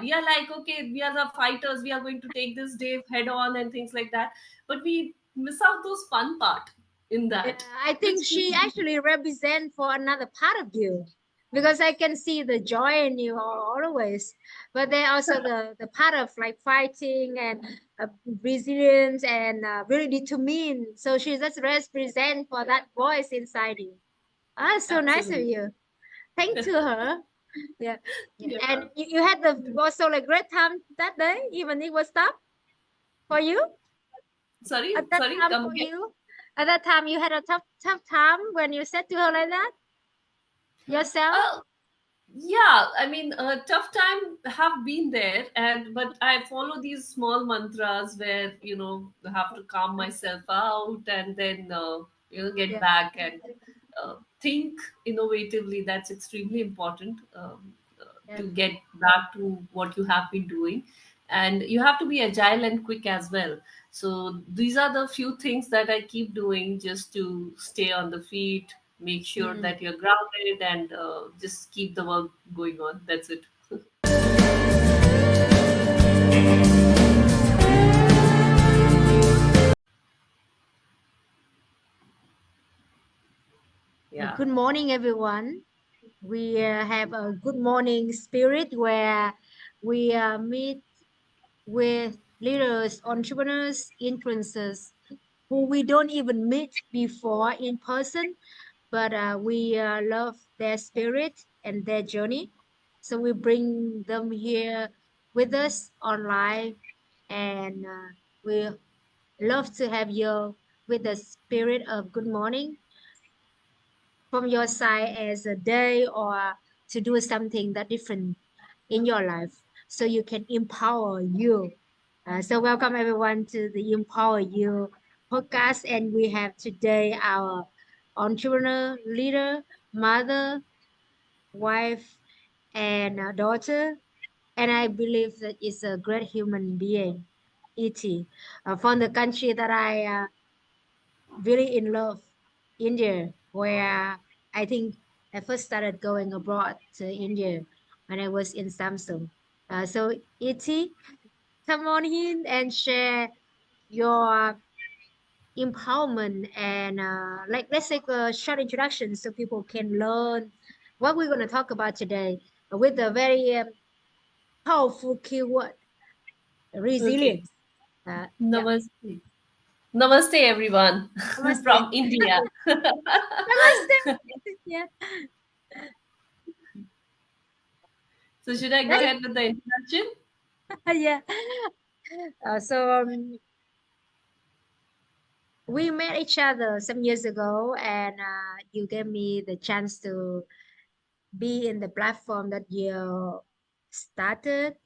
We are like, okay, we are the fighters, we are going to take this day head on and things like that, but we miss out those fun part in Yeah, that, I which think she actually represents for another part of you, because I can see the joy in you always. But then also the part of like fighting and resilience and really determined. So she just represent for that voice inside you. Ah, so nice of absolutely. you. Thank to her. Yeah. Yeah. Yeah. And you had the also like great time that day, even it was tough for you Sorry, at that sorry, time come for again. you. At that time, you had a tough time when you said to her like that yourself. uh, yeah, I mean, tough time have been there, and but I follow these small mantras where, I have to calm myself out, and then get Yeah. back and think innovatively. That's extremely important, Yeah. to get back to what you have been doing, and you have to be agile and quick as well. So these are the few things that I keep doing just to stay on the feet, make sure Mm. that you're grounded, and just keep the work going on. That's it. Yeah. Good morning, everyone. We have a good morning spirit where we meet with leaders, entrepreneurs, influencers who we don't even meet before in person, but we love their spirit and their journey. So we bring them here with us online, and we love to have you with the spirit of good morning from your side as a day or to do something that different in your life so you can empower you. So welcome everyone to the Empower You podcast, and we have today our entrepreneur, leader, mother, wife, and daughter, and I believe that is a great human being, Iti, from the country that I really in love, India, where I think I first started going abroad to India when I was in Samsung. So Iti, come on in and share your empowerment and like let's take a short introduction so people can learn what we're going to talk about today with a very powerful keyword, Okay. resilience. Yeah. Namaste. Namaste, everyone Namaste. from India. Namaste. Yeah. So, should I go That's, ahead with the introduction? yeah. So we met each other some years ago, and you gave me the chance to be in the platform that you started.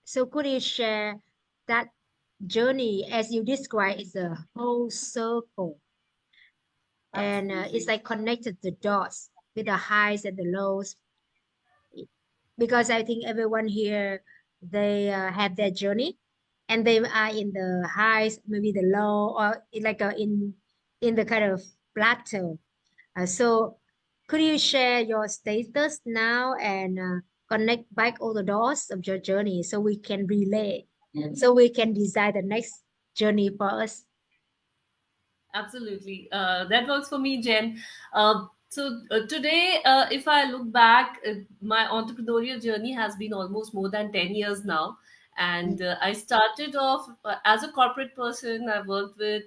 So could you share that journey as you described is a whole circle, and it's Absolutely. like connected the dots with the highs and the lows, because I think everyone here they have their journey, and they are in the highs, maybe the low, or like in the kind of plateau. So could you share your status now and connect back all the dots of your journey so we can relay, so we can design the next journey for us? Absolutely. That works for me, Jen. Today, if I look back, my entrepreneurial journey has been almost more than 10 years now. And I started off as a corporate person. I worked with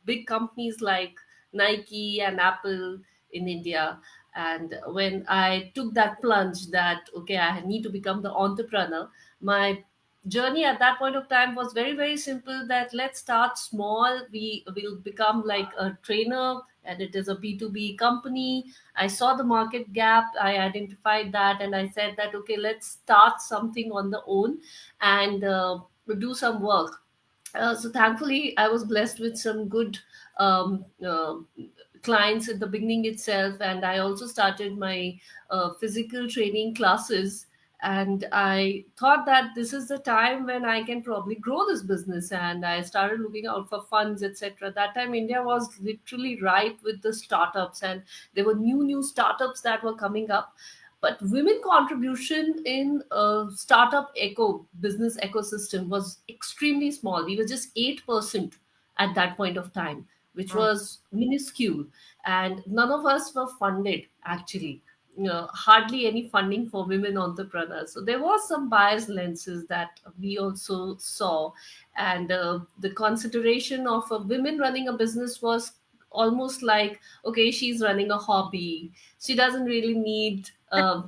big companies like Nike and Apple in India. And when I took that plunge that, okay, I need to become the entrepreneur, my journey at that point of time was very, very simple, that let's start small. We will become like a trainer, and it is a B2B company. I saw the market gap, I identified that, and I said that, okay, let's start something on the own, and do some work. So thankfully I was blessed with some good um, uh, clients at the beginning itself, and I also started my physical training classes. And I thought that this is the time when I can probably grow this business, and I started looking out for funds, etc. That time India was literally ripe with the startups, and there were new startups that were coming up. but women contribution in startup eco business ecosystem was extremely small. We were just 8% at that point of time, which Oh. was minuscule, and none of us were funded actually. Hardly any funding for women entrepreneurs. So there was some bias lenses that we also saw, and the consideration of a women running a business was almost like, okay, she's running a hobby, she doesn't really need a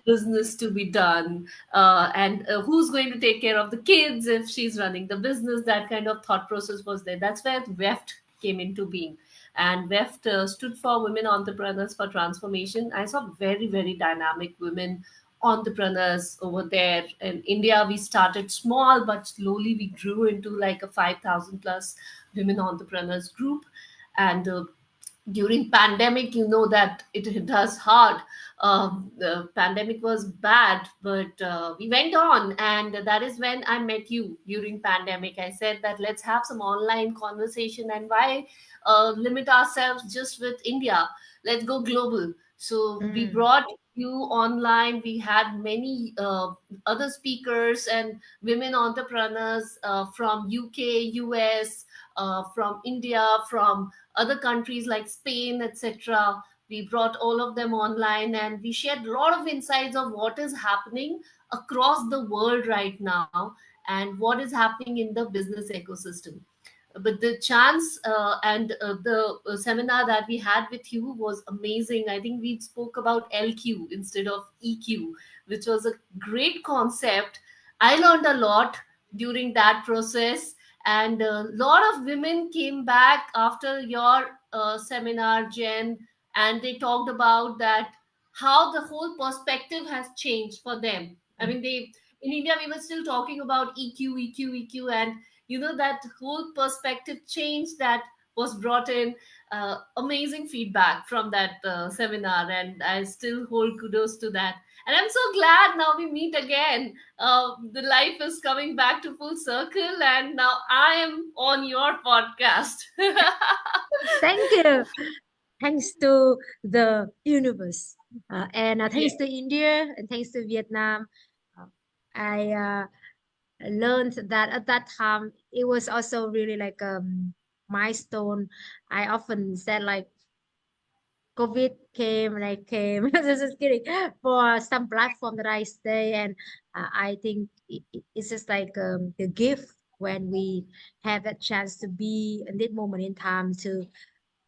business to be done, and who's going to take care of the kids if she's running the business. That kind of thought process was there. That's where WEFT came into being, and WEFT stood for Women Entrepreneurs for Transformation. I saw very, very dynamic women entrepreneurs over there. In India, we started small, but slowly we grew into like a 5,000 plus women entrepreneurs group. And during pandemic, you know that it hit us hard. The pandemic was bad, but we went on, and that is when I met you during pandemic. I said that let's have some online conversation, and why limit ourselves just with India? Let's go global. So we Mm. brought you online. We had many other speakers and women entrepreneurs from UK, US, from India, from other countries like Spain, etc. We brought all of them online, and we shared a lot of insights of what is happening across the world right now and what is happening in the business ecosystem. But the chance and the seminar that we had with you was amazing. I think we spoke about LQ instead of EQ, which was a great concept. I learned a lot during that process, and a lot of women came back after your seminar, Jen, and they talked about that how the whole perspective has changed for them. I mean, they in India we were still talking about EQ, EQ, EQ, and that whole perspective change that was brought in. Amazing feedback from that seminar, and I still hold kudos to that. And I'm so glad now we meet again. The life is coming back to full circle, and now I am on your podcast. Thank you. Thanks to the universe, and Yeah. thanks to India, and thanks to Vietnam. Uh, I learned that at that time it was also really like a milestone. I often said like COVID came and I came. Just kidding. For some platform that I stay, and I think it's just like the gift when we have that chance to be in that moment in time to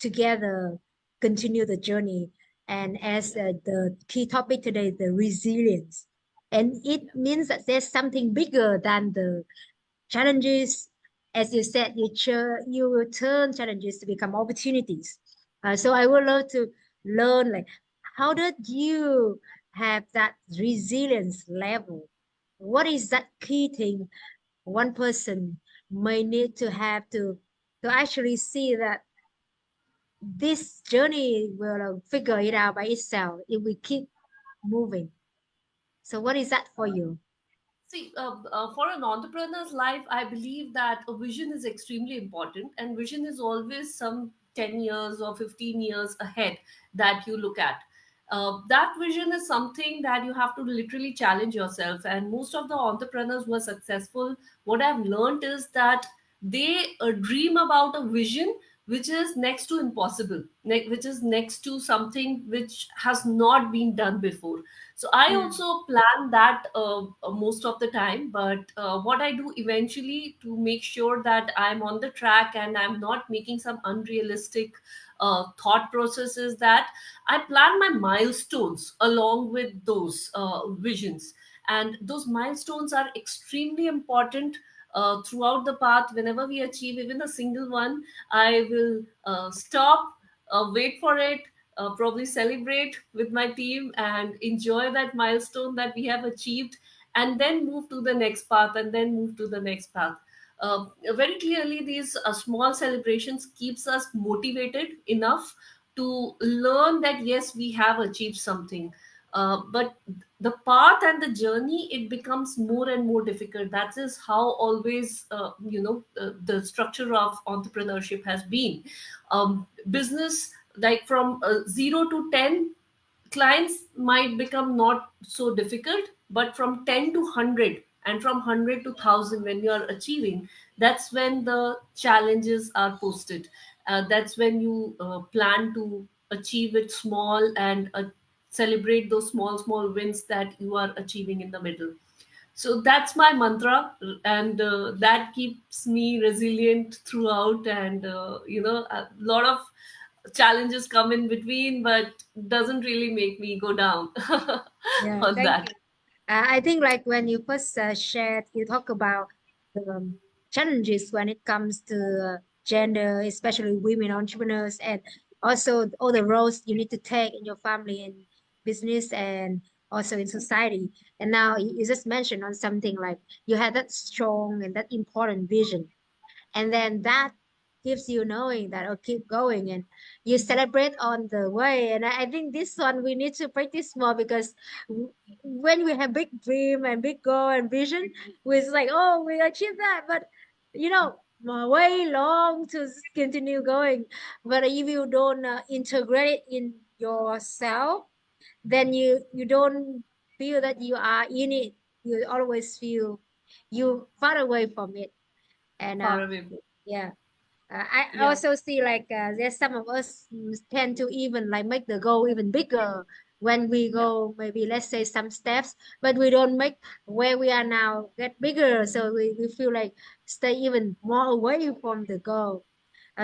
together continue the journey. And as the key topic today, the resilience, and it means that there's something bigger than the challenges. As you said, you will turn challenges to become opportunities. So I would love to learn like how did you have that resilience level? What is that key thing one person may need to have to actually see that this journey will figure it out by itself if we keep moving. So what is that for you? See, for an entrepreneur's life, I believe that a vision is extremely important, and vision is always some 10 years or 15 years ahead that you look at. That vision is something that you have to literally challenge yourself. And most of the entrepreneurs who are successful, what I've learned is that they dream about a vision which is next to impossible, which is next to something which has not been done before. So I Mm, also plan that most of the time, but what I do eventually to make sure that I'm on the track and I'm not making some unrealistic thought processes, that I plan my milestones along with those visions. And those milestones are extremely important throughout the path. Whenever we achieve even a single one, I will stop, wait for it, probably celebrate with my team and enjoy that milestone that we have achieved, and then move to the next path, and then move to the next path. Very clearly, these small celebrations keeps us motivated enough to learn that yes, we have achieved something. But the path and the journey, it becomes more and more difficult. That is how always the structure of entrepreneurship has been. Business, like from 0 to 10, clients might become not so difficult, but from 10 to 100 and from 100 to 1000, when you are achieving, that's when the challenges are posted. That's when you plan to achieve it small and celebrate those small wins that you are achieving in the middle. So that's my mantra, and that keeps me resilient throughout. And a lot of challenges come in between, but doesn't really make me go down Yeah, on thank that. you. I think like when you first shared, you talk about the challenges when it comes to gender, especially women entrepreneurs, and also all the roles you need to take in your family and business and also in society. And now you just mentioned on something like you had that strong and that important vision, and then that gives you knowing that oh, keep going, and you celebrate on the way. And I think this one we need to practice more, because when we have big dream and big goal and vision, we're just like, oh, we achieved that, but way long to continue going. But if you don't integrate it in yourself, then you don't feel that you are in it. You always feel you far away from it. And Far away from. yeah, I Yeah, also see like there's some of us tend to even like make the goal even bigger when we yeah. go maybe let's say some steps, but we don't make where we are now get bigger. So we feel like stay even more away from the goal.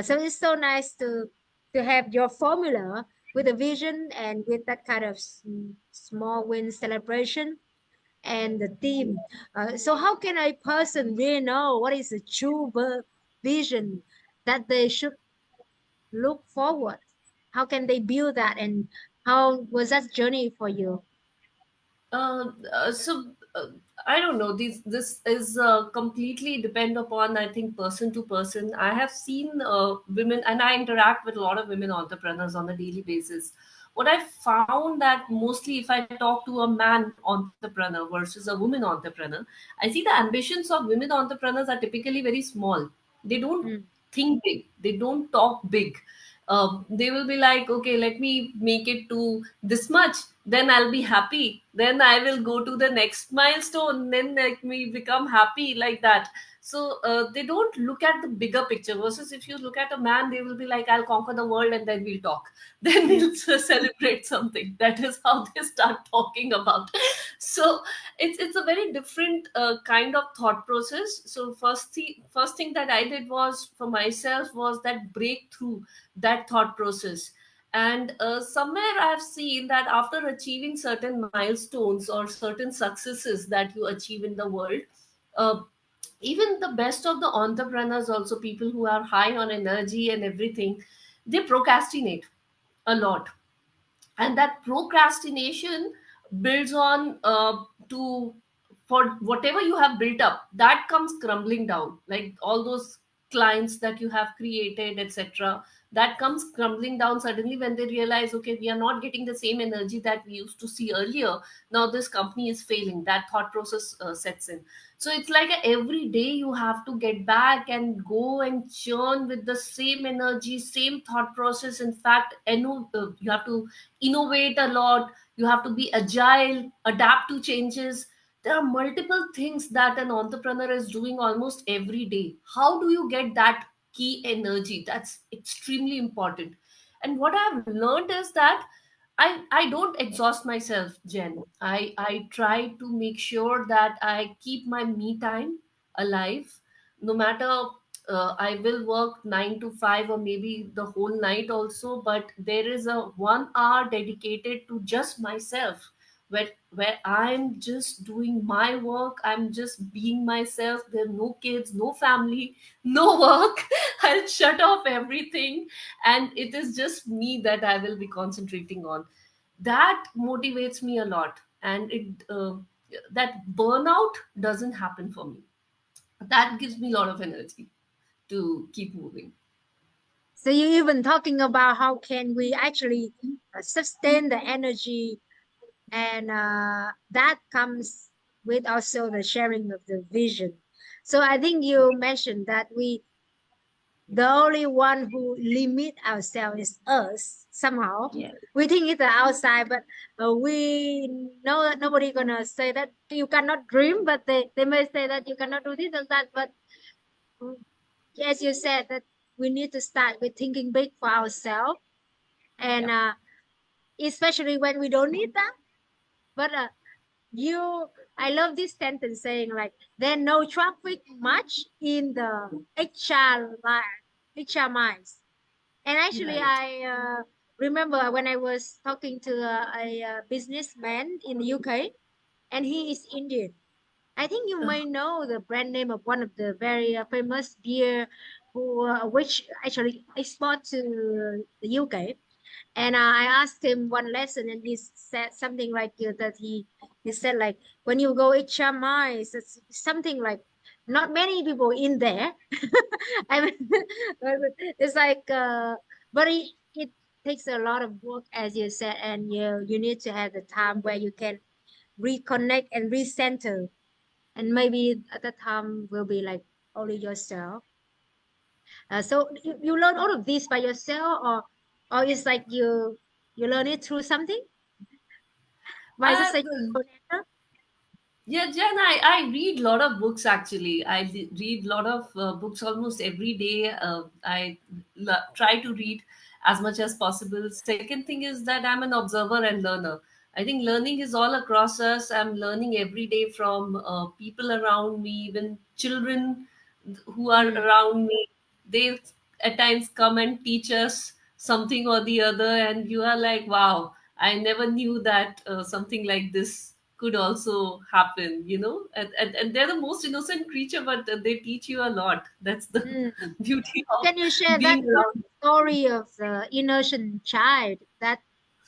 So it's so nice to have your formula with a vision and with that kind of small win celebration and the team. So how can a person really know what is the true vision that they should look forward? How can they build that, and how was that journey for you? So I don't know. This is completely depend upon, I think, person to person. I have seen women, and I interact with a lot of women entrepreneurs on a daily basis. What I found that mostly, if I talk to a man entrepreneur versus a woman entrepreneur, I see the ambitions of women entrepreneurs are typically very small. They don't Mm. think big. They don't talk big. They will be like, okay, let me make it to this much, then I'll be happy, then I will go to the next milestone, then let me become happy, like that. So they don't look at the bigger picture. Versus if you look at a man, they will be like, I'll conquer the world and then we'll talk. Then Mm. we'll celebrate something. That is how they start talking about. So it's a very different kind of thought process. So first thing that I did was for myself was that breakthrough, that thought process. And somewhere I've seen that after achieving certain milestones or certain successes that you achieve in the world, uh, even the best of the entrepreneurs, also people who are high on energy and everything, they procrastinate a lot. And that procrastination builds on to for whatever you have built up, that comes crumbling down, like all those clients that you have created, etc. That comes crumbling down suddenly when they realize, okay, we are not getting the same energy that we used to see earlier. Now this company is failing. That thought process sets in. So it's like every day you have to get back and go and churn with the same energy, same thought process. In fact, you have to innovate a lot. You have to be agile, adapt to changes. There are multiple things that an entrepreneur is doing almost every day. How do you get that key energy? That's extremely important. And what I've learned is that I don't exhaust myself, Jen. I try to make sure that I keep my me time alive. No matter I will work 9 to 5 or maybe the whole night also, but there is a 1 hour dedicated to just myself, where I'm just doing my work. I'm just being myself. There are no kids, no family, no work. I'll shut off everything, and it is just me that I will be concentrating on. That motivates me a lot, and it that burnout doesn't happen for me. That gives me a lot of energy to keep moving. So you even talking about how can we actually sustain the energy, and that comes with also the sharing of the vision. So I think you mentioned that the only one who limit ourselves is us somehow. Yeah. We think it's the outside, but we know that nobody gonna say that you cannot dream, but they may say that you cannot do this and that. But mm, as you said, that we need to start with thinking big for ourselves, and Yeah. especially when we don't need that. But you, I love this sentence saying like, there's no traffic much in the HR line, HR minds. And actually, Right. I remember when I was talking to a businessman in the UK, and he is Indian. I think you may know the brand name of one of the very famous beer, which actually export to the UK. And I asked him one lesson, and he said something like that. He said like, when you go HMI, it's something like not many people in there. I mean, it's like, but it takes a lot of work, as you said, and you need to have the time where you can reconnect and recenter, and maybe at that time will be like only yourself. So you learn all of this by yourself, or it's like you learn it through something. By just Uh, saying, Yeah, Jen, I read a lot of books actually. Read a lot of books almost every day. Try to read as much as possible. Second thing is that I'm an observer and learner. I think learning is all across us. I'm learning every day from people around me, even children who are mm, around me. They at times come and teach us something or the other, and you are like, wow, I never knew that something like this could also happen, and they're the most innocent creature, but they teach you a lot. That's the mm. beauty of Can you share that being one around. story of the innocent child that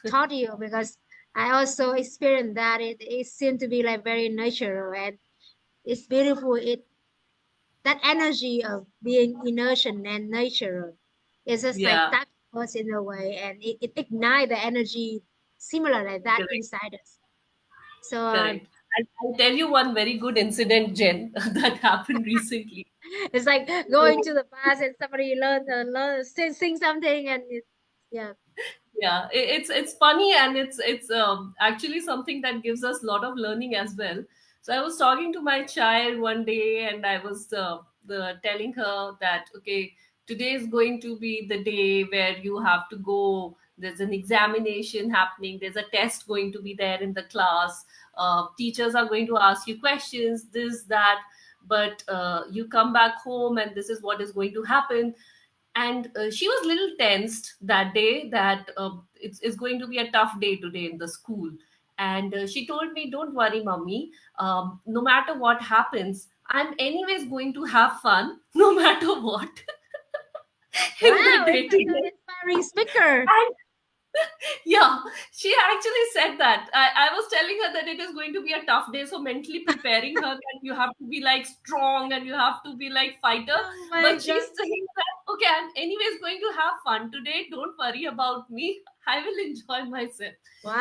taught you? Because I also experienced that. It seemed to be like very natural, and it's beautiful. It that energy of being innocent and natural is just like Yeah, touch us in a way, and it ignites the energy similar like that correct, inside us. So correct. I'll tell you one very good incident, Jen, that happened recently. it's like going to the bus and somebody learn sing something, and yeah. Yeah, it's funny, and it's actually something that gives us a lot of learning as well. So I was talking to my child one day, and I was telling her that, okay, today is going to be the day where you have to go. There's an examination happening, there's a test going to be there in the class. Teachers are going to ask you questions, this that, but you come back home and this is what is going to happen. And she was a little tensed that day, that it's going to be a tough day today in the school. And she told me, don't worry, mommy, no matter what happens, I'm anyways going to have fun no matter what in the Wow, it's day like an today. inspiring speaker. And yeah, she actually said that. I was telling her that it is going to be a tough day, so mentally preparing her that you have to be like strong and you have to be like fighter. Oh my But she's god. saying that, okay, I'm anyways going to have fun today. Don't worry about me. I will enjoy myself.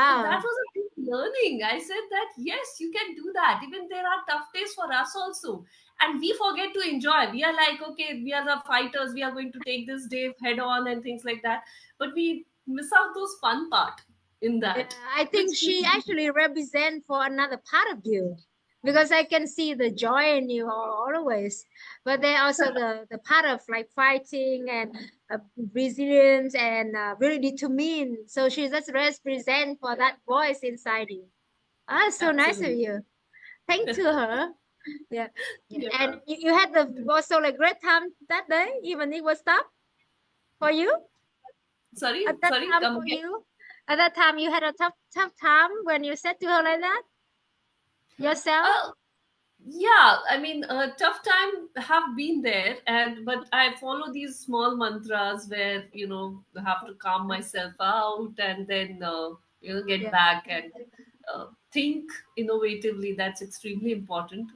So that Wow. was a big learning. I said that yes, you can do that. Even there are tough days for us also. And we forget to enjoy. We are like, okay, we are the fighters. We are going to take this day head on and things like that, but we miss out those fun part in Yeah, that, I which think she actually represent for another part of you, because I can see the joy in you always. But then also the part of like fighting and resilience and really determined. So she just represent for that voice inside you. Ah, so nice of absolutely. you. Thank to her. Yeah. Yeah. Yeah. And you had the also like great time that day, even it was tough for you Sorry, at that sorry, time come for again. you. At that time, you had a tough time when you said to her like that yourself. uh, yeah, I mean, tough time have been there, and but I follow these small mantras where I have to calm myself out, and then get Yeah. back and think innovatively. That's extremely important,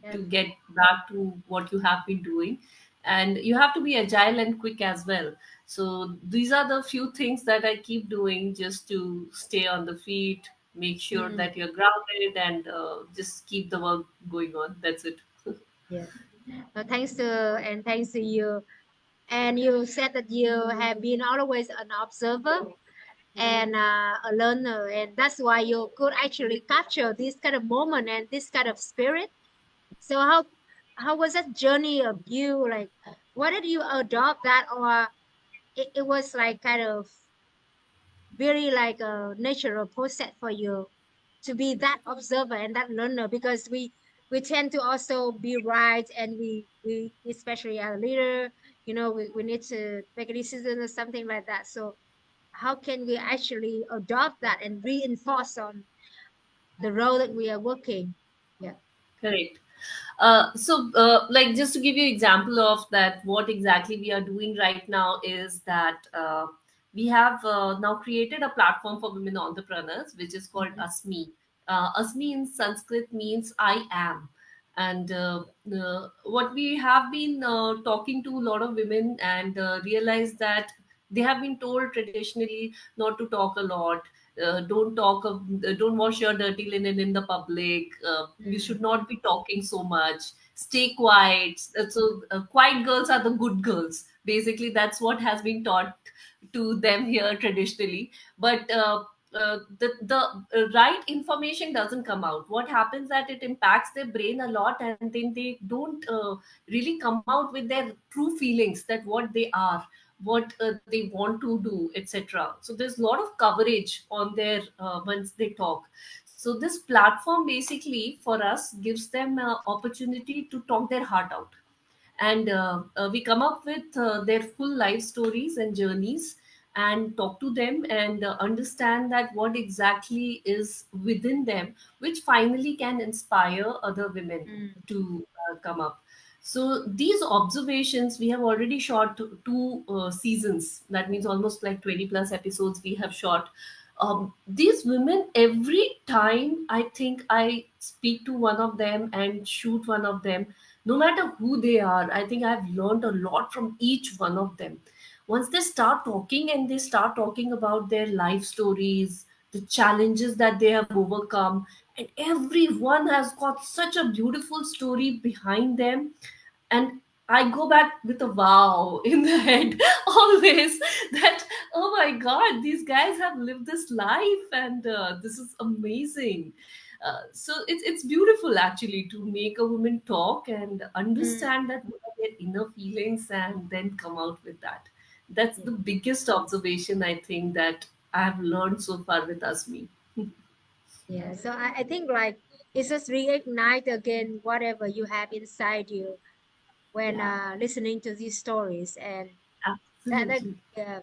Yeah. to get back to what you have been doing, and you have to be agile and quick as well. So these are the few things that I keep doing just to stay on the feet, make sure Mm, that you're grounded, and just keep the work going on. That's it. yeah. Thanks to you. And you said that you have been always an observer and a learner, and that's why you could actually capture this kind of moment and this kind of spirit. So how was that journey of you? Like, why did you adopt that, or it was like kind of very like a natural process for you to be that observer and that learner? Because we tend to also be right, and we especially as a leader, we need to make a decision or something like that. So how can we actually adopt that and reinforce on the role that we are working? Yeah. Correct. Like just to give you example of that, what exactly we are doing right now is that we have now created a platform for women entrepreneurs, which is called Mhm. ASMI. ASMI in Sanskrit means I am. And what we have been talking to a lot of women and realized that they have been told traditionally not to talk a lot, don't wash your dirty linen in the public, you Mm. should not be talking so much, stay quiet. Quiet girls are the good girls, basically. That's what has been taught to them here traditionally. But the right information doesn't come out. What happens that it impacts their brain a lot, and then they don't really come out with their true feelings, that what they are, what they want to do, etc. So there's a lot of coverage on their once they talk. So this platform basically for us gives them opportunity to talk their heart out. And we come up with their full life stories and journeys, and talk to them and understand that what exactly is within them, which finally can inspire other women Mm. to come up. So these observations, we have already shot two seasons. That means almost like 20 plus episodes we have shot. These women, every time I think I speak to one of them and shoot one of them, no matter who they are, I think I've learned a lot from each one of them. Once they start talking and they start talking about their life stories, the challenges that they have overcome, and everyone has got such a beautiful story behind them. And I go back with a wow in the head always, that oh my god, these guys have lived this life, and this is amazing. So it's beautiful actually to make a woman talk and Mm. understand that what are their inner feelings, and then come out with that. That's Yeah. the biggest observation I think that I have learned so far with Asmi. Yeah. So I think like it's just reignite again whatever you have inside you when Yeah, listening to these stories. And that absolutely. yeah.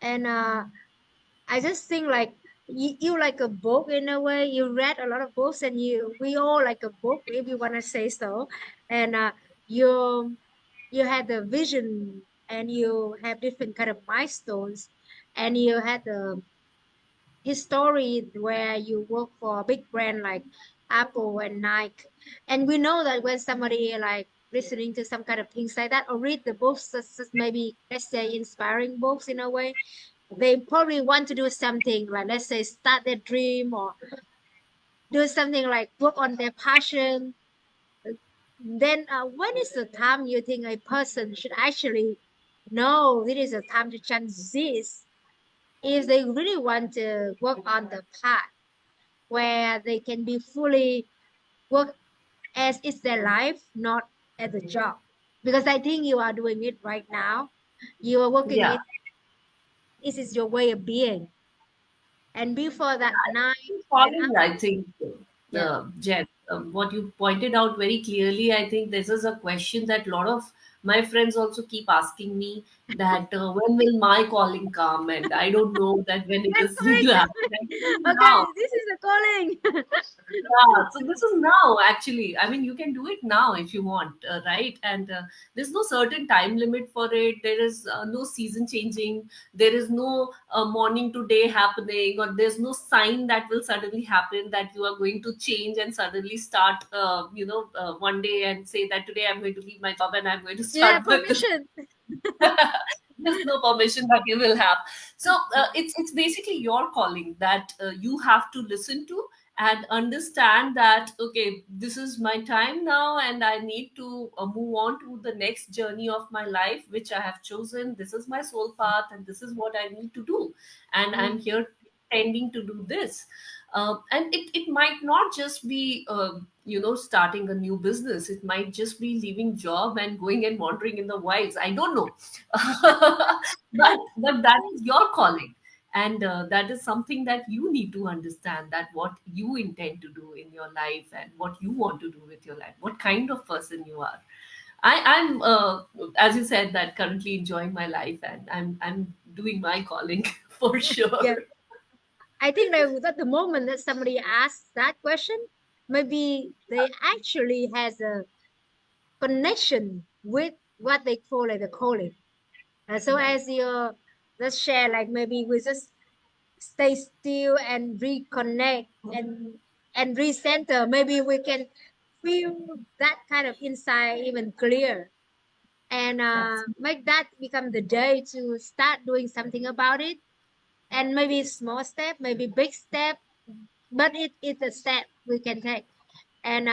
And I just think like you like a book in a way. You read a lot of books, and we all like a book if you want to say so. And you you had the vision, and you have different kind of milestones, and you had the history where you work for a big brand like Apple and Nike. And we know that when somebody like listening to some kind of things like that, or read the books, maybe let's say inspiring books in a way, they probably want to do something like, let's say, start their dream, or do something like work on their passion. Then when is the time you think a person should actually know this is the time to change this, if they really want to work on the path where they can be fully work as it's their life, not as a job? Because I think you are doing it right now. You are working Yeah. it. This is your way of being. And before that night and Following, I think, yeah, Jen, what you pointed out very clearly, I think this is a question that a lot of my friends also keep asking me, that when will my calling come? And I don't know that when it that's is going to correct. happen. I think Okay, now. this is the calling. Yeah, so this is now actually. I mean, you can do it now if you want, right? And there's no certain time limit for it. There is no season changing. There is no morning to day happening, or there's no sign that will suddenly happen that you are going to change and suddenly start, one day and say that today I'm going to leave my job and I'm going to You have start with this. permission. There's no permission that you will have. So it's basically your calling that you have to listen to, and understand that okay, this is my time now and I need to move on to the next journey of my life which I have chosen. This is my soul path and this is what I need to do, and I'm Mm. here tending to do this. And it might not just be starting a new business. It might just be leaving job and going and wandering in the wilds, I don't know. But that is your calling, and that is something that you need to understand, that what you intend to do in your life and what you want to do with your life, what kind of person you are. I'm as you said, that currently enjoying my life, and I'm doing my calling for Yeah, sure. I think that at the moment that somebody asks that question, maybe they actually has a connection with what they call it the calling. So Right. as you just share, like maybe we just stay still and reconnect and recenter. Maybe we can feel that kind of insight even clear and That's make that become the day to start doing something about it. And maybe small step, maybe big step, but it's a step we can take. And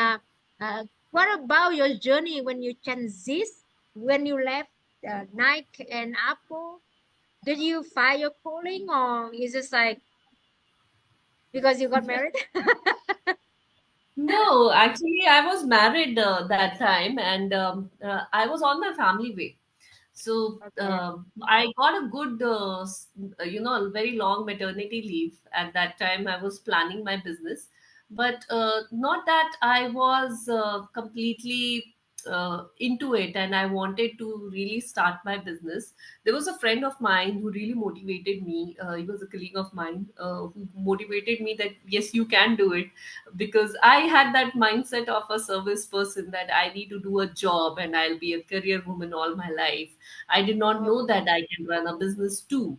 what about your journey when you transit, when you left Nike and Apple? Did you find your calling, or is just like because you got married? No, actually, I was married that time, and I was on my family way. So Okay. I got a good, a very long maternity leave. At that time, I was planning my business, but not that I was completely into it, and I wanted to really start my business. There was a friend of mine who really motivated me. He was a colleague of mine who motivated me that yes, you can do it, because I had that mindset of a service person, that I need to do a job and I'll be a career woman all my life. I did not know Oh, that I can run a business too.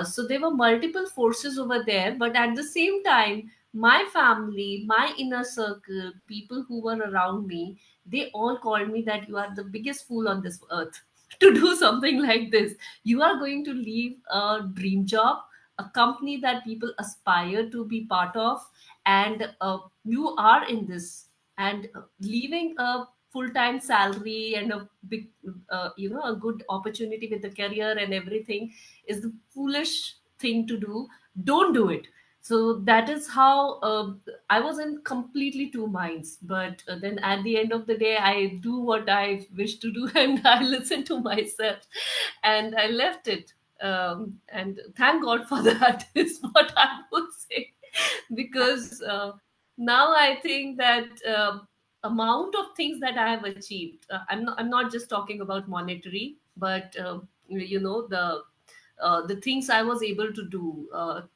So there were multiple forces over there, but at the same time, my family, my inner circle, people who were around me, they all called me that you are the biggest fool on this earth to do something like this. You are going to leave a dream job, a company that people aspire to be part of, and you are in this, and leaving a full-time salary and a big a good opportunity with the career and everything is the foolish thing to do. Don't do it. So that is how I was in completely two minds, but then at the end of the day I do what I wish to do and I listen to myself and I left it. And thank God for that is what I would say. Because now I think that amount of things that I have achieved, I'm not just talking about monetary, but the things I was able to do,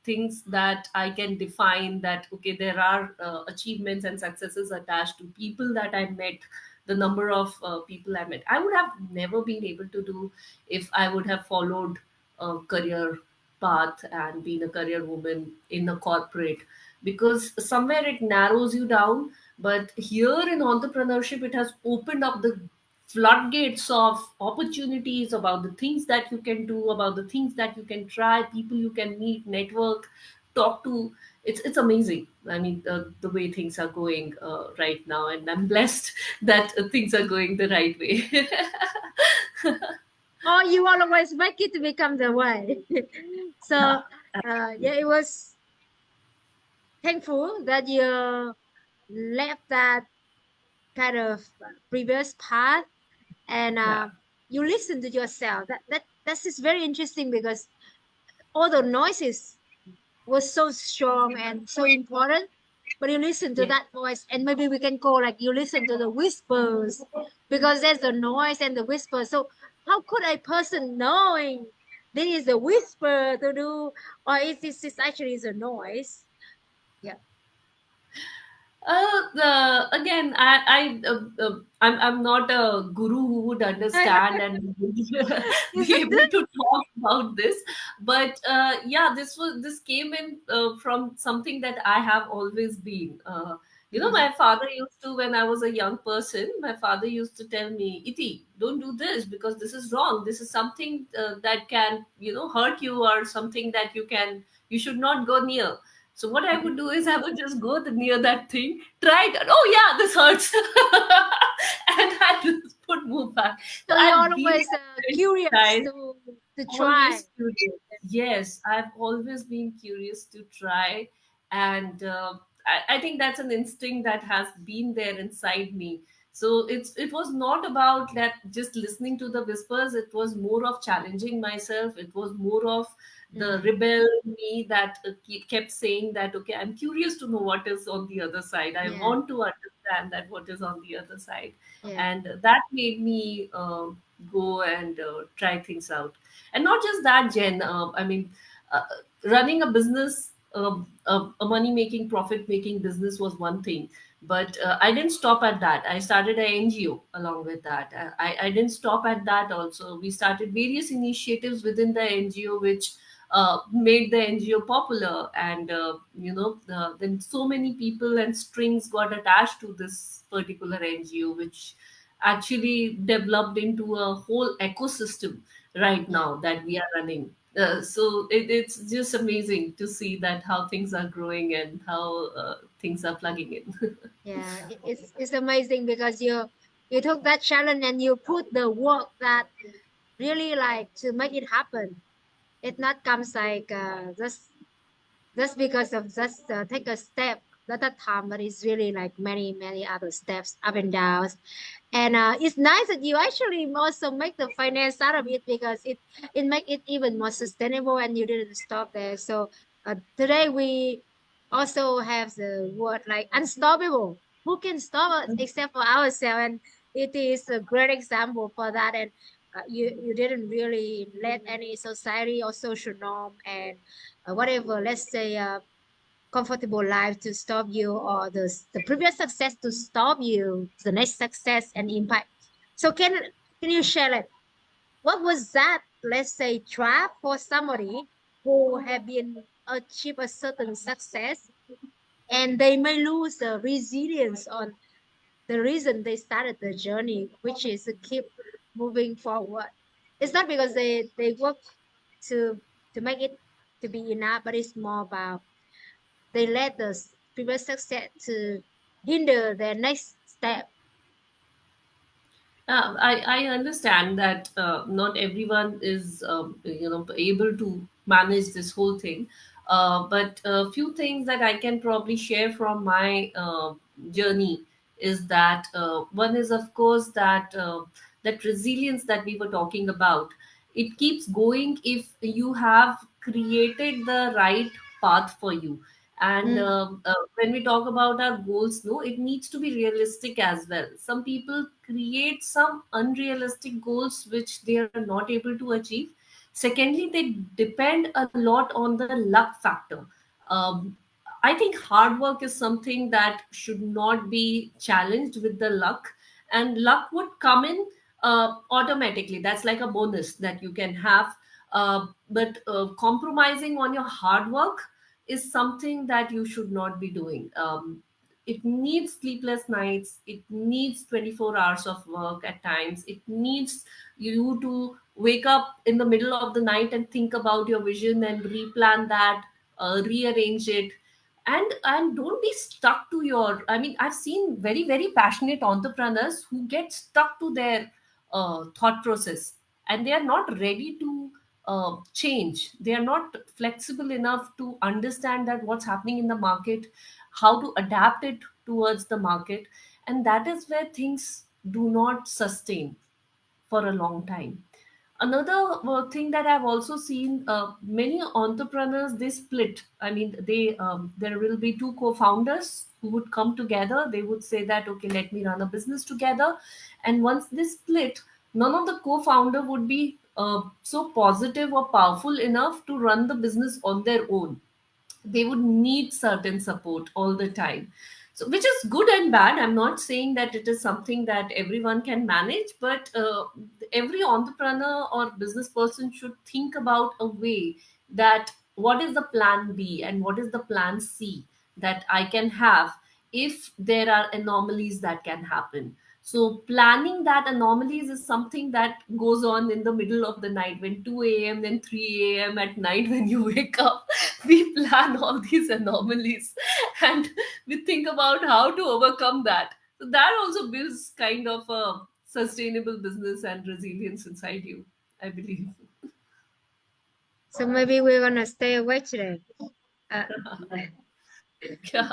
things that I can define, that okay, there are achievements and successes attached to people that I met, the number of people I met. I would have never been able to do if I would have followed a career path and been a career woman in a corporate, because somewhere it narrows you down. But here in entrepreneurship, it has opened up the floodgates of opportunities about the things that you can do, about the things that you can try, people you can meet, network, talk to. It's amazing. I mean, the way things are going right now, and I'm blessed that things are going the right way. or you always make it to become the way. So yeah, it was thankful that you left that kind of previous path and Yeah, you listen to yourself. That's just very interesting because all the noises was so strong and so important. But you listen to yeah. that voice, and maybe we can call like you listen to the whispers because there's the noise and the whisper. So how could a person knowing this is a whisper to do, or is this actually is a noise? Yeah. Again, I'm not a guru who would understand and would Is be that able good? to talk about this, but yeah, this came in from something that I have always been. My father used to, when I was a young person, my father used to tell me, "Iti, don't do this because this is wrong. This is something that can hurt you, or something that you should not go near." So what I would do is I would just go near that thing, try it. Oh yeah, this hurts, and I just put move back. So So you're I've been always curious guys, to try. always curious. Yes, I've always been curious to try, and I think that's an instinct that has been there inside me. So it was not about that just listening to the whispers. It was more of challenging myself. It was more of the Mm, rebel me that kept saying that, okay, I'm curious to know what is on the other side. I yeah, want to understand that what is on the other side, yeah. and that made me go and try things out. And not just that, Jen. I mean, uh, running a business, a money making, profit making business was one thing, but I didn't stop at that. I started an NGO along with that. I didn't stop at that. Also, we started various initiatives within the NGO, which made the NGO popular, and then so many people and strings got attached to this particular NGO, which actually developed into a whole ecosystem right Yeah, now that we are running. It's just amazing to see that how things are growing and how things are plugging in. yeah. It's amazing because you took that challenge and you put the work that really like to make it happen. It not comes like just because of just take a step at a time, but it's really like many other steps up and downs. And it's nice that you actually also make the finance out of it because it make it even more sustainable and you didn't stop there. So today we also have the word like unstoppable. Who can stop us except for ourselves? And it is a great example for that. And you didn't really let any society or social norm and whatever, let's say, comfortable life to stop you or the previous success to stop you the next success and impact. So can you share like what was that, let's say, trap for somebody who have been achieve a certain success and they may lose the resilience on the reason they started the journey, which is to keep moving forward. It's not because they work to to make it to be enough, but it's more about they let the previous success to hinder their next step. I understand that not everyone is able to manage this whole thing, but a few things that I can probably share from my journey is that one is, of course, that that resilience that we were talking about. It keeps going if you have created the right path for you. And Mm, when we talk about our goals, no, it needs to be realistic as well. Some people create some unrealistic goals which they are not able to achieve. Secondly, they depend a lot on the luck factor. um, I think hard work is something that should not be challenged with the luck, and luck would come in automatically. That's like a bonus that you can have. But compromising on your hard work is something that you should not be doing. It needs sleepless nights. It needs 24 hours of work at times. It needs you to wake up in the middle of the night and think about your vision and replan that, rearrange it, and don't be stuck to your. I mean, I've seen very passionate entrepreneurs who get stuck to their thought process, and they are not ready to change. They are not flexible enough to understand that what's happening in the market, how to adapt it towards the market, and that is where things do not sustain for a long time. Another thing that I've also seen, many entrepreneurs, they split. I mean, there will be two co-founders who would come together. They would say that, okay, let me run a business together. And once they split, none of the co-founder would be so positive or powerful enough to run the business on their own. They would need certain support all the time. So which is good and bad. I'm not saying that it is something that everyone can manage, but every entrepreneur or business person should think about a way that what is the plan B and what is the plan C that I can have if there are anomalies that can happen. So planning that anomalies is something that goes on in the middle of the night, when 2 a.m., then 3 a.m. at night when you wake up. We plan all these anomalies and we think about how to overcome that. So that also builds kind of a sustainable business and resilience inside you, I believe. So maybe we're gonna stay awake today. Uh, Yeah.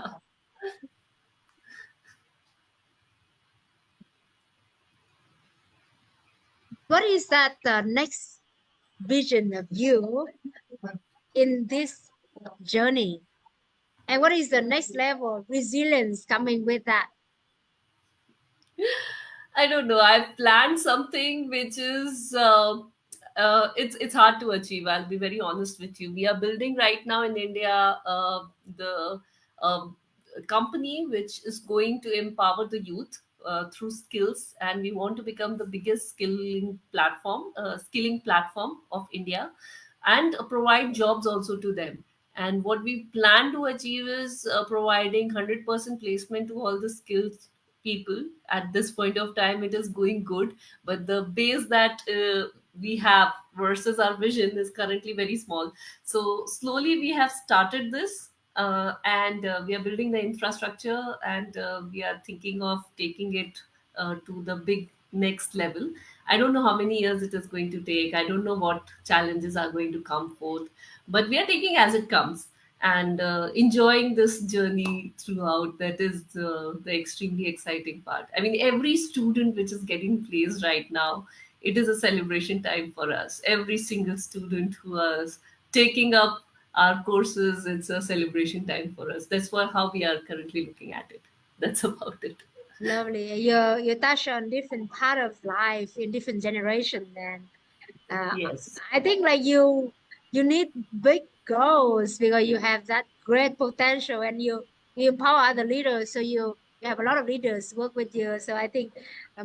what is that next vision of you in this journey? And what is the next level of resilience coming with that? I don't know. I've planned something which is it's hard to achieve. I'll be very honest with you. We are building right now in India the um company which is going to empower the youth through skills, and we want to become the biggest skilling platform of India, and provide jobs also to them. And what we plan to achieve is providing 100% placement to all the skilled people. At this point of time it is going good, but the base that we have versus our vision is currently very small. So slowly we have started this, and we are building the infrastructure, and we are thinking of taking it to the big next level. I don't know how many years it is going to take. I don't know what challenges are going to come forth, but we are taking as it comes, and enjoying this journey throughout. That is the extremely exciting part. I mean, every student which is getting placed right now, it is a celebration time for us. Every single student who is taking up our courses, it's a celebration time for us. That's what how we are currently looking at it. That's about it. Lovely. You touch on different part of life in different generation, and uh, Yes. I think like you need big goals because you have that great potential, and you empower other leaders. So you have a lot of leaders work with you. So I think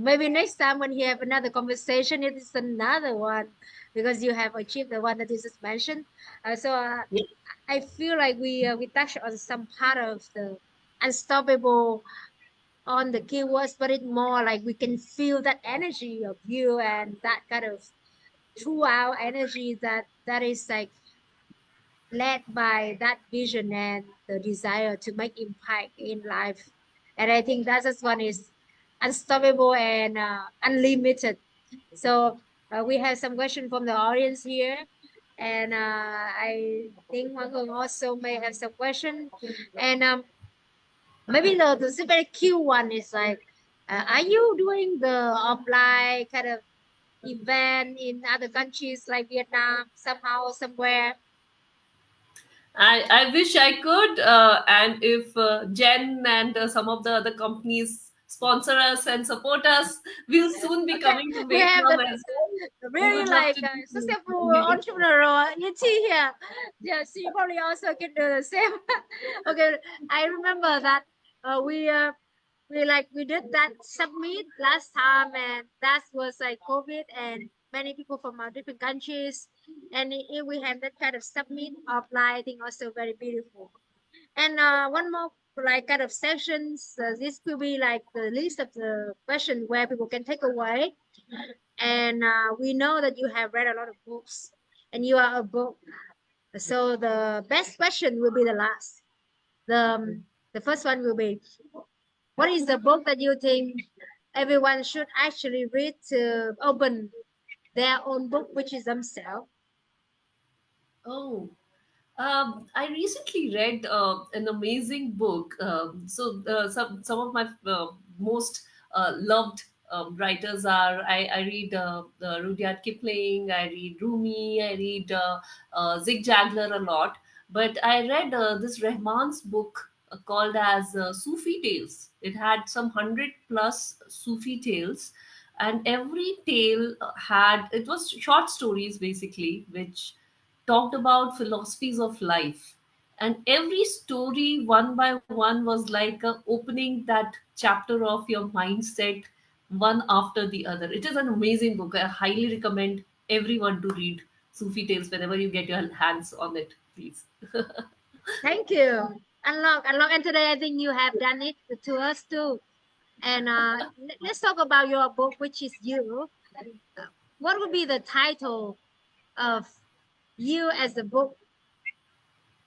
maybe next time when you have another conversation, it is another one because you have achieved the one that you just mentioned. Yeah. I feel like we touched on some part of the unstoppable on the keywords, but it more like we can feel that energy of you and that kind of throughout energy that is like led by that vision and the desire to make impact in life. And I think that's just one is unstoppable and unlimited. So we have some question from the audience here, and I think Hoàng Hưng also may have some question. And maybe the very cute one is like, are you doing the offline kind of event in other countries like Vietnam somehow somewhere? I wish I could. And if Jen and some of the other companies sponsor us and support us, we'll soon be Okay, coming to we have Vietnam as well. the We very would love like to do successful it. entrepreneur Iti here. Yes, you probably also can do the same. Okay, I remember that we did that summit last time, and that was like COVID, and many people from different countries, and we had that kind of summit offline. I think also very beautiful. And one more like kind of sections. This could be like the list of the questions where people can take away. And we know that you have read a lot of books, and you are a book. So the best question will be the last. The first one will be, what is the book that you think everyone should actually read to open their own book, which is themselves? Oh, I recently read an amazing book. Some of my most loved writers are, I read Rudyard Kipling, I read Rumi, I read Zig Ziglar a lot. But I read this Rahman's book called as Sufi Tales. It had some 100 plus Sufi tales, and every tale had, it was short stories basically, which talked about philosophies of life. And every story, one by one, was like opening that chapter of your mindset, one after the other. It is an amazing book. I highly recommend everyone to read Sufi Tales whenever you get your hands on it, please. Thank you. Unlock. And today I think you have done it to us too. And let's talk about your book, which is you. Uh, what would be the title of you as a book?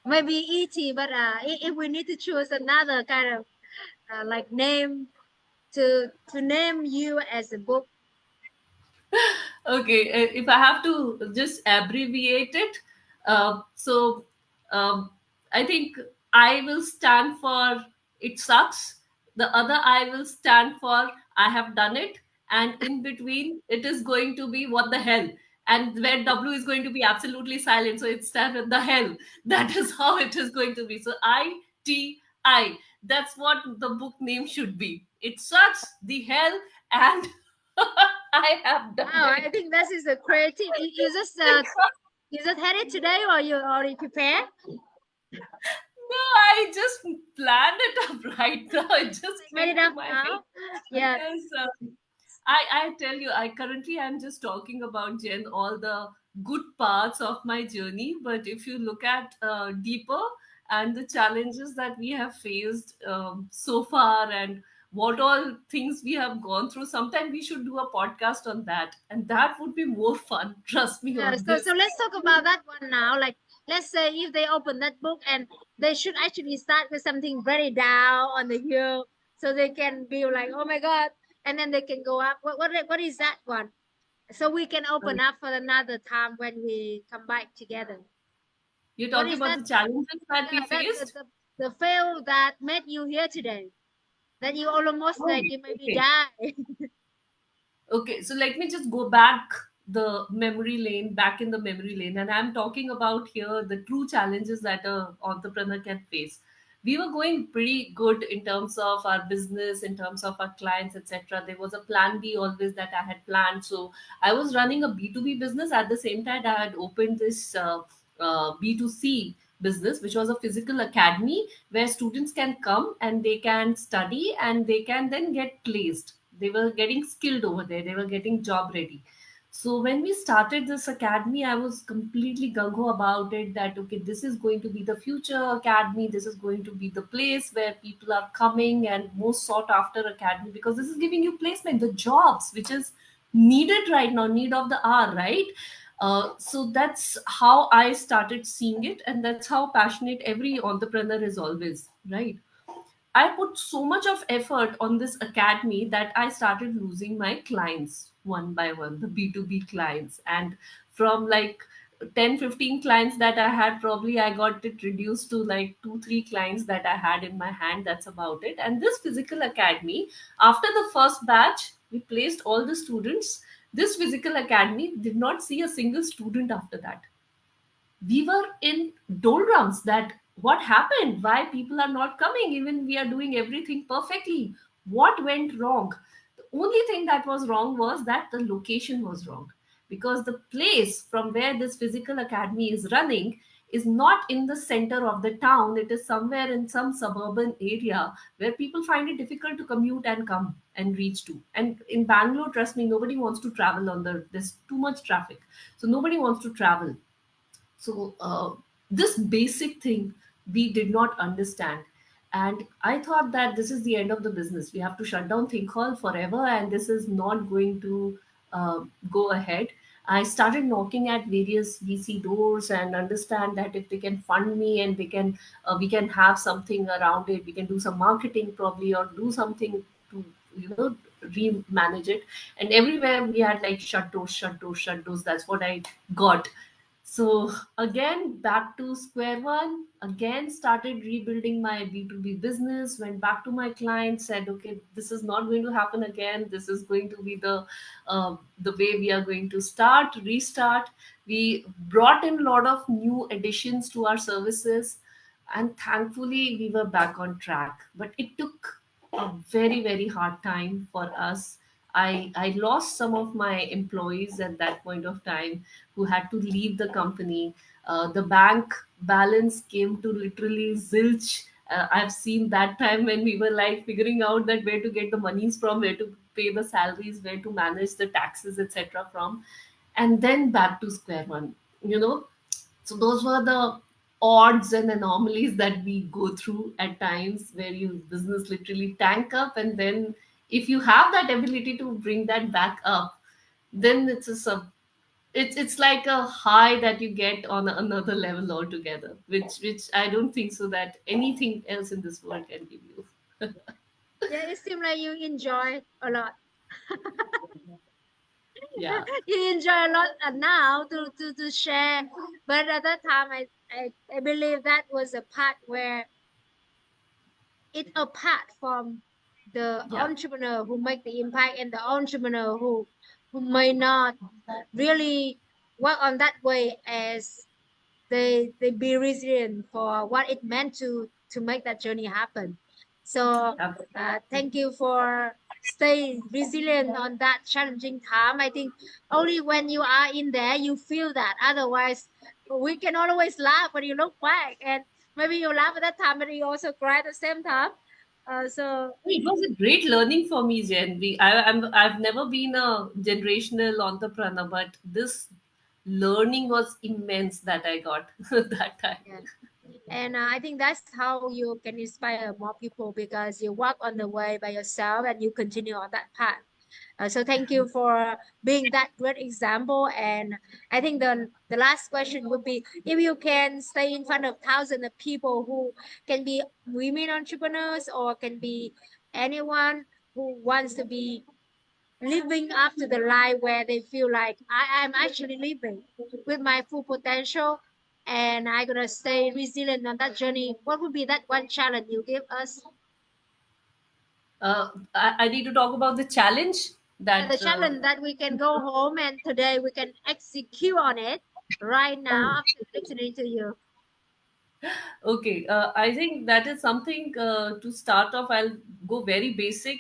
Maybe E.T., but if we need to choose another kind of like name to name you as a book. Okay, if I have to just abbreviate it, so um, I think I will stand for it sucks. The other I will stand for I have done it, and in between it is going to be what the hell, and where W is going to be absolutely silent, so it's stand with the hell. That is how it is going to be. So ITI. That's what the book name should be. It sucks the hell, and I have done Wow, I it. think this is a creative. You just had it today, or you already prepared? No, I just planned it up right now. It just Made it came to up my head now. Yeah. because I tell you, I currently I'm just talking about Jen all the good parts of my journey. But if you look at deeper and the challenges that we have faced so far and what all things we have gone through, sometime we should do a podcast on that, and that would be more fun. Trust me Yeah, on so this. let's talk about that one now. Like, let's say if they open that book and they should actually start with something very down on the hill, so they can be like, oh my god, and then they can go up. What is that one? So we can open up for another time when we come back together. You're What talking is about that? the challenges that we Yeah, that faced. the fail that made you here today. That you almost Oh, like you maybe okay. die. Okay, so let me just go back the memory lane, back in the memory lane, and I'm talking about here the true challenges that a entrepreneur can face. We were going pretty good in terms of our business, in terms of our clients, etc. There was a plan B always that I had planned. So I was running a B2B business. At the same time, I had opened this B2C business, which was a physical academy where students can come and they can study and they can then get placed. They were getting skilled over there, they were getting job ready. So when we started this academy, I was completely gung-ho about it that okay, this is going to be the future academy, this is going to be the place where people are coming and most sought after academy, because this is giving you placement, the jobs which is needed right now, need of the hour, right? So that's how I started seeing it, and that's how passionate every entrepreneur is always, right? I put so much of effort on this academy that I started losing my clients one by one, the B2B clients. And from like 10, 15 clients that I had, probably I got it reduced to like 2, 3 clients that I had in my hand. That's about it. And this physical academy, after the first batch, we placed all the students. This physical academy did not see a single student after that. We were in doldrums that what happened, why people are not coming, even we are doing everything perfectly, what went wrong. The only thing that was wrong was that the location was wrong, because the place from where this physical academy is running is not in the center of the town. It is somewhere in some suburban area where people find it difficult to commute and come and reach to. And in Bangalore, trust me, nobody wants to travel on there's too much traffic, so nobody wants to travel. So this basic thing we did not understand, and I thought that this is the end of the business. We have to shut down Thinkhall forever, and this is not going to go ahead. I started knocking at various VC doors and understand that if they can fund me and we can have something around it. We can do some marketing probably or do something to re-manage it. And everywhere we had like shut doors, shut doors, shut doors. That's what I got. So again, back to square one, again started rebuilding my B2B business, went back to my client, said, okay, this is not going to happen again. This is going to be the way we are going to restart. We brought in a lot of new additions to our services, and thankfully we were back on track. But it took a very, very hard time for us. I lost some of my employees at that point of time who had to leave the company. The bank balance came to literally zilch. I've seen that time when we were like figuring out that where to get the monies from, where to pay the salaries, where to manage the taxes, etc. from, and then back to square one. You know, so those were the odds and anomalies that we go through at times, where your business literally tank up and then if you have that ability to bring that back up, then it's a it's like a high that you get on another level altogether, which I don't think so that anything else in this world can give you. Yeah, it seems like you enjoy a lot. Yeah, You enjoy a lot now to share. But at that time, I believe that was a part where it apart from the yeah, entrepreneur who make the impact and the entrepreneur who may not really work on that way as they be resilient for what it meant to make that journey happen. So thank you for stay resilient on that challenging time. I think only when you are in there you feel that. Otherwise, we can always laugh when you look back, and maybe you laugh at that time, but you also cry at the same time. So it was a great learning for me, Jen. I've never been a generational entrepreneur, but this learning was immense that I got that time. yeah. And I think that's how you can inspire more people because you walk on the way by yourself and you continue on that path. So thank you for being that great example. And I think the last question would be if you can stay in front of thousands of people who can be women entrepreneurs or can be anyone who wants to be living up to the life where they feel like am actually living with my full potential and I'm gonna stay resilient on that journey. What would be that one challenge you give us? I need to talk about the challenge Yeah, the that. challenge that we can go home and today we can execute on it right Oh, now after listening to you. okay, I think that is something to start off. I'll go very basic.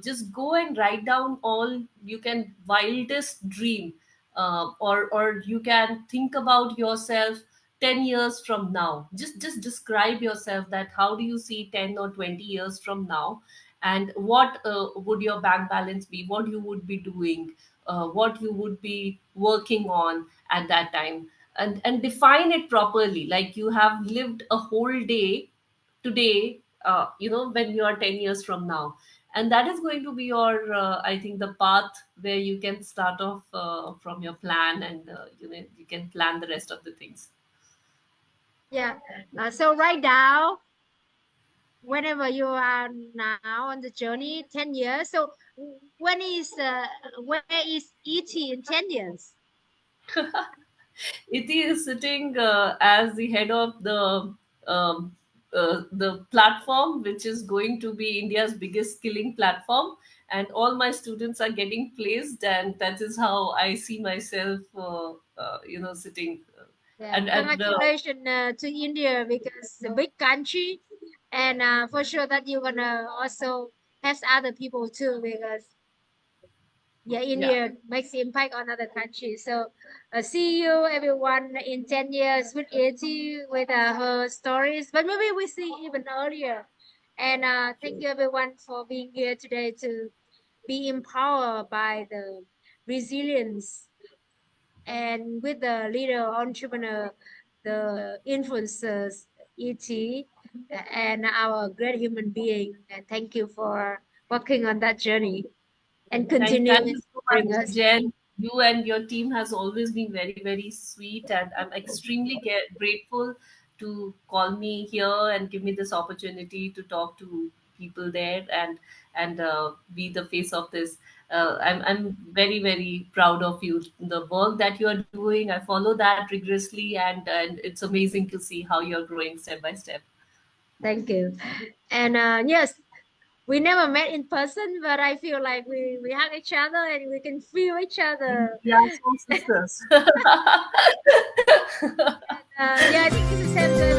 Just go and write down all you can wildest dream, or you can think about yourself 10 years from now. Just describe yourself that how do you see 10 or 20 years from now, and what would your bank balance be? What you would be doing? What you would be working on at that time, and define it properly, like you have lived a whole day today, when you are 10 years from now, and that is going to be your I think the path where you can start off from your plan, and you can plan the rest of the things. Yeah. So right now, whenever you are now on the journey, 10 years. So when is where is ET in 10 years? Iti is sitting as the head of um, the platform, which is going to be India's biggest skilling platform, and all my students are getting placed, and that is how I see myself, sitting. Yeah, And congratulations to India because it's a big country, and for sure that you're gonna also have other people too because yeah, Yeah, India makes impact on other countries. So see you everyone in 10 years with Eti with her stories, but maybe we see even earlier. And thank sure. you everyone for being here today to be empowered by the resilience and with the leader entrepreneur, the influencers, ET, and our great human being. And thank you for working on that journey and continue Thank you so inspiring much, us. Jen. You and your team has always been very, very sweet, and I'm extremely grateful to call me here and give me this opportunity to talk to people there, and be the face of this. I'm very, very proud of you. The work that you are doing, I follow that rigorously, and it's amazing to see how you're growing step by step. Thank you. And yes, we never met in person, but I feel like we hug each other and we can feel each other. Yeah, soul sisters. And yeah, I think it's the same goes